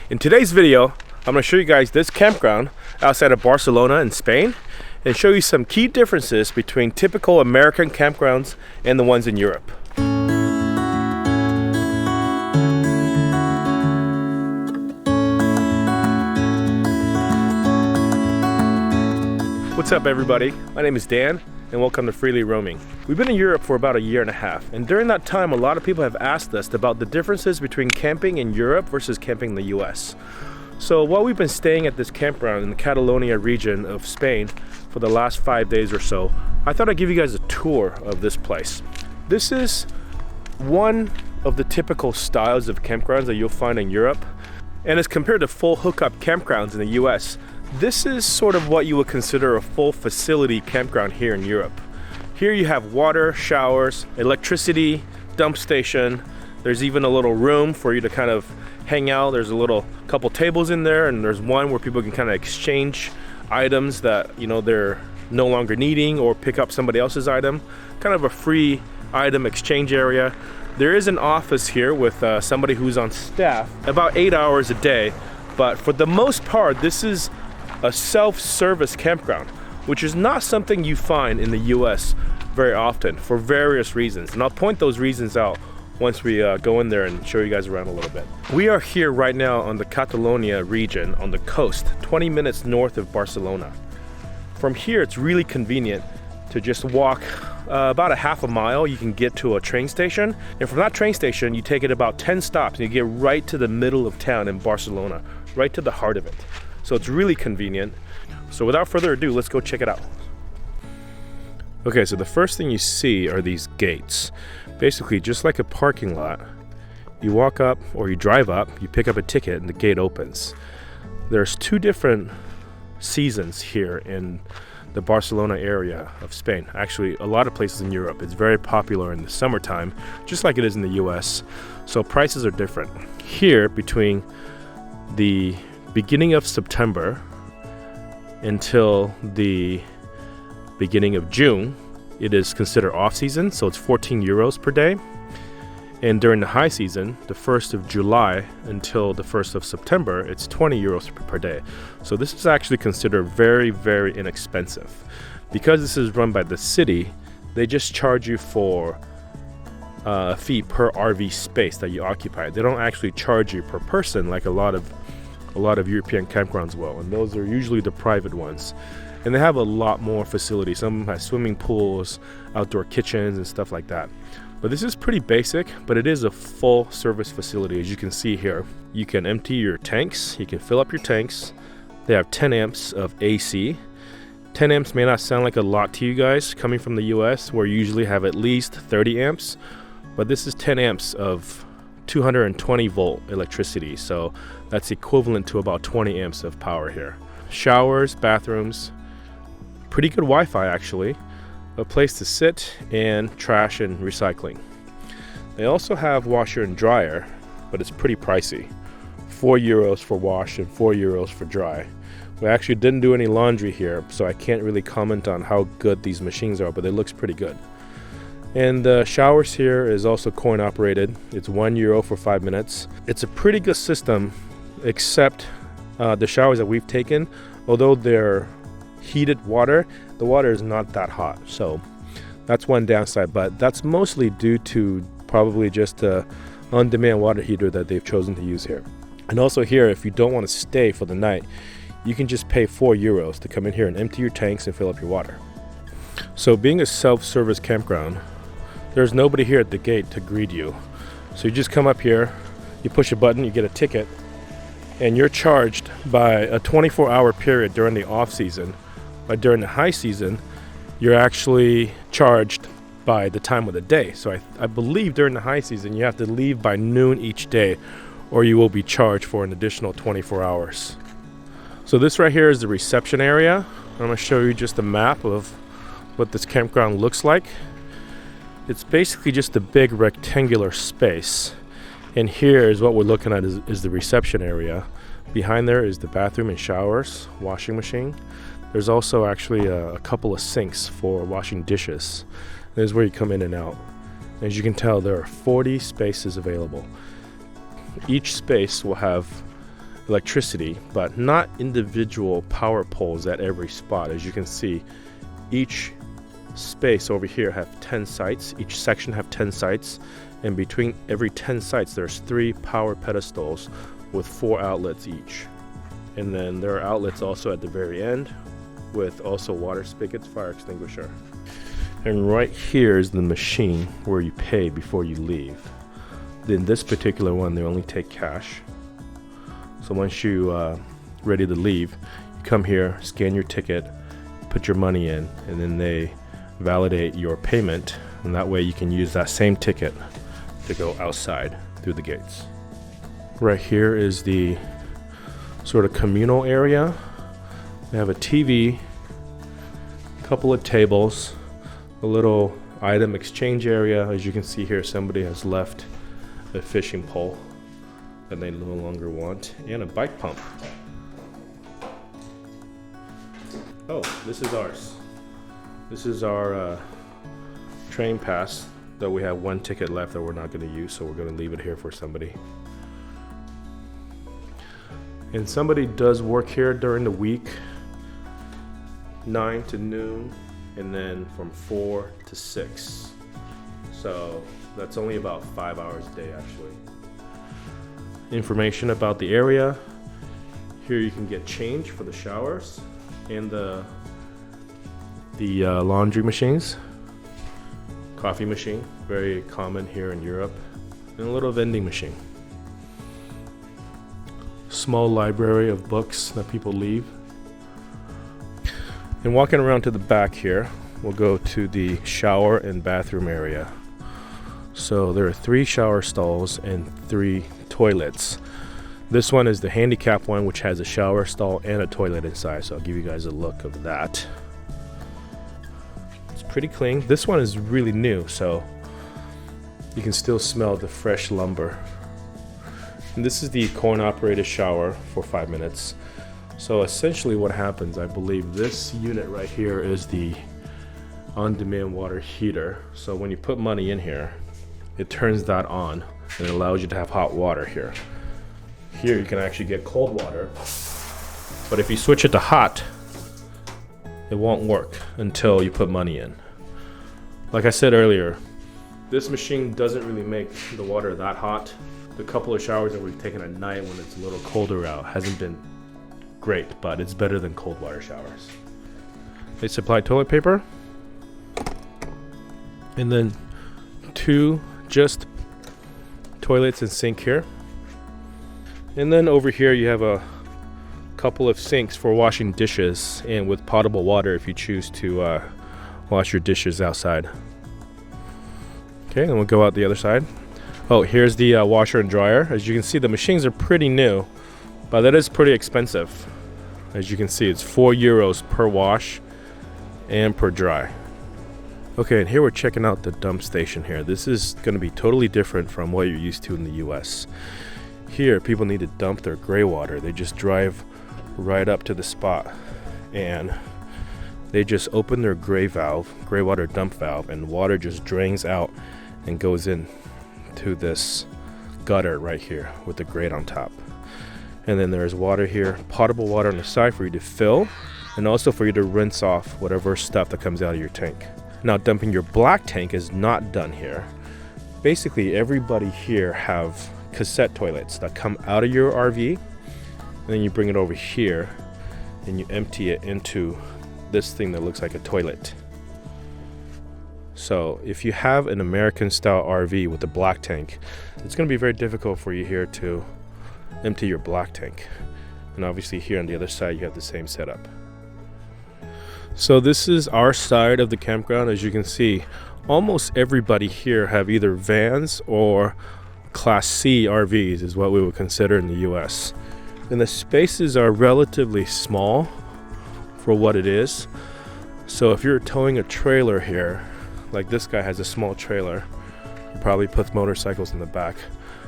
In today's video, I'm going to show you guys this campground outside of Barcelona in Spain and show you some key differences between typical American campgrounds and the ones in Europe. What's up everybody? My name is Dan and welcome to Freely Roaming. We've been in Europe for about a year and a half, and during that time a lot of people have asked us about the differences between camping in Europe versus camping in the US. So while we've been staying at this campground in the Catalonia region of Spain for the last 5 days or so, I thought I'd give you guys a tour of this place. This is one of the typical styles of campgrounds that you'll find in Europe, and as compared to full hookup campgrounds in the US, this is sort of what you would consider a full facility campground here in Europe. Here you have water, showers, electricity, dump station. There's even a little room for you to kind of hang out. There's a couple tables in there, and there's one where people can kind of exchange items that, you know, they're no longer needing, or pick up somebody else's item. Kind of a free item exchange area. There is an office here with somebody who's on staff about 8 hours a day, but for the most part this is a self-service campground, which is not something you find in the US very often for various reasons, and I'll point those reasons out once we go in there and show you guys around a little bit. We are here right now on the Catalonia region on the coast, 20 minutes north of Barcelona. From here it's really convenient to just walk about a half a mile. You can get to a train station, and from that train station you take it about 10 stops and you get right to the middle of town in Barcelona, right to the heart of it. So it's really convenient. So without further ado, let's go check it out. Okay, so the first thing you see are these gates. Basically, just like a parking lot, you walk up or you drive up, you pick up a ticket and the gate opens. There's two different seasons here in the Barcelona area of Spain. Actually, a lot of places in Europe, it's very popular in the summertime, just like it is in the US. So prices are different. Here, between the beginning of September until the beginning of June, it is considered off season, so it's 14 euros per day. And during the high season, the 1st of July until the 1st of September, it's 20 euros per day. So this is actually considered very, very inexpensive. Because this is run by the city, they just charge you for a fee per RV space that you occupy. They don't actually charge you per person like a lot of European campgrounds will, and those are usually the private ones. And they have a lot more facilities. Some of them have swimming pools, outdoor kitchens, and stuff like that. But this is pretty basic, but it is a full service facility. As you can see here, you can empty your tanks, you can fill up your tanks. They have 10 amps of AC. 10 amps may not sound like a lot to you guys coming from the US, where you usually have at least 30 amps, but this is 10 amps of 220 volt electricity, so that's equivalent to about 20 amps of power here. Showers, bathrooms, pretty good Wi-Fi actually, a place to sit, and trash and recycling. They also have washer and dryer, but it's pretty pricey. 4 euros for wash and 4 euros for dry. We actually didn't do any laundry here, so I can't really comment on how good these machines are, but it looks pretty good. And the showers here is also coin operated. It's 1 euro for 5 minutes. It's a pretty good system, except the showers that we've taken, although they're heated water, the water is not that hot. So that's one downside, but that's mostly due to probably just a on-demand water heater that they've chosen to use here. And also here, if you don't want to stay for the night, you can just pay 4 euros to come in here and empty your tanks and fill up your water. So being a self-service campground, there's nobody here at the gate to greet you. So you just come up here, you push a button, you get a ticket, and you're charged by a 24-hour period during the off season. But during the high season, you're actually charged by the time of the day. So I believe during the high season, you have to leave by noon each day, or you will be charged for an additional 24 hours. So this right here is the reception area. I'm gonna show you just a map of what this campground looks like. It's basically just a big rectangular space, and here is what we're looking at is the reception area. Behind there is the bathroom and showers, washing machine. There's also actually a couple of sinks for washing dishes. This is where you come in and out. As you can tell, there are 40 spaces available. Each space will have electricity, but not individual power poles at every spot. As you can see, each space over here have 10 sites. Each section have 10 sites, and between every 10 sites there's 3 power pedestals with 4 outlets each. And then there are outlets also at the very end with also water spigots, fire extinguisher. And right here is the machine where you pay before you leave. In this particular one, they only take cash. So once you ready to leave, you come here, scan your ticket, put your money in, and then they validate your payment, and that way you can use that same ticket to go outside through the gates. Right here is the sort of communal area. We have a TV, a couple of tables, a little item exchange area. As you can see here, somebody has left a fishing pole that they no longer want, and a bike pump. Oh, this is ours. This is our train pass that we have 1 ticket left that we're not going to use, so we're going to leave it here for somebody. And somebody does work here during the week, 9 to noon, and then from 4 to 6. So that's only about 5 hours a day actually. Information about the area. Here you can get change for the showers and the laundry machines. Coffee machine, very common here in Europe. And a little vending machine. Small library of books that people leave. And walking around to the back here, we'll go to the shower and bathroom area. So there are 3 shower stalls and 3 toilets. This one is the handicap one, which has a shower stall and a toilet inside, so I'll give you guys a look of that. It's pretty clean. This one is really new, so you can still smell the fresh lumber. And this is the coin operated shower for 5 minutes. So essentially what happens, I believe this unit right here is the on-demand water heater. So when you put money in here, it turns that on and it allows you to have hot water here. Here you can actually get cold water, but if you switch it to hot, it won't work until you put money in. Like I said earlier, this machine doesn't really make the water that hot. The couple of showers that we've taken at night when it's a little colder out hasn't been great, but it's better than cold water showers. They supply toilet paper, and then 2 just toilets and sink here. And then over here you have a couple of sinks for washing dishes, and with potable water if you choose to wash your dishes outside. Okay, then we'll go out the other side. Oh, here's the washer and dryer. As you can see, the machines are pretty new, but that is pretty expensive. As you can see, it's €4 per wash and per dry. Okay, and here we're checking out the dump station here. This is going to be totally different from what you're used to in the US. Here, people need to dump their gray water. They just drive right up to the spot and they just open their gray water dump valve, and water just drains out and goes in to this gutter right here with the grate on top. And then there's water here, potable water on the side for you to fill, and also for you to rinse off whatever stuff that comes out of your tank. Now, dumping your black tank is not done here. Basically, everybody here have cassette toilets that come out of your RV, and then you bring it over here and you empty it into this thing that looks like a toilet. So if you have an American style RV with a black tank, it's going to be very difficult for you here to empty your black tank. And obviously here on the other side you have the same setup. So this is our side of the campground. As you can see, almost everybody here have either vans or Class C RVs is what we would consider in the US. And the spaces are relatively small for what it is. So if you're towing a trailer here, like this guy has a small trailer, he probably puts motorcycles in the back.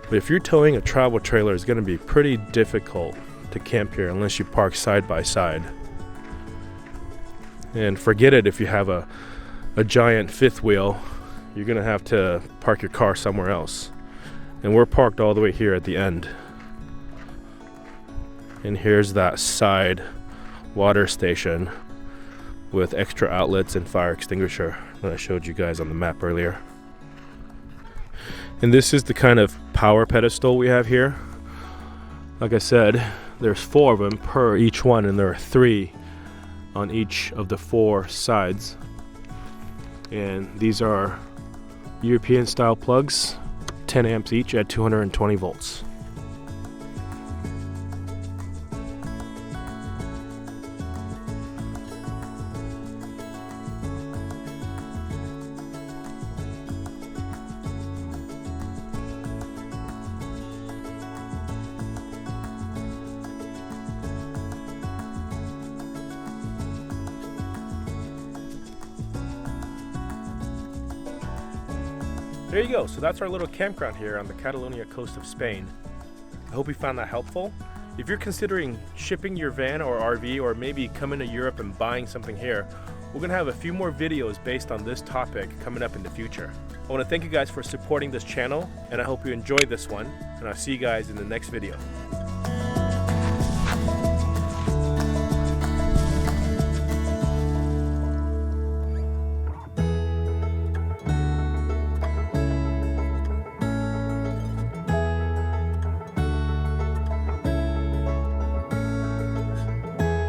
But if you're towing a travel trailer, it's going to be pretty difficult to camp here unless you park side by side. And forget it if you have a giant fifth wheel, you're going to have to park your car somewhere else. And we're parked all the way here at the end. And here's that side water station with extra outlets and fire extinguisher that I showed you guys on the map earlier. And this is the kind of power pedestal we have here. Like I said, there's 4 of them per each one, and there are 3 on each of the 4 sides. And these are European style plugs, 10 amps each at 220 volts. There you go. So that's our little campground here on the Catalonia coast of Spain. I hope you found that helpful. If you're considering shipping your van or RV, or maybe coming to Europe and buying something here, we're gonna have a few more videos based on this topic coming up in the future. I wanna thank you guys for supporting this channel, and I hope you enjoyed this one, and I'll see you guys in the next video.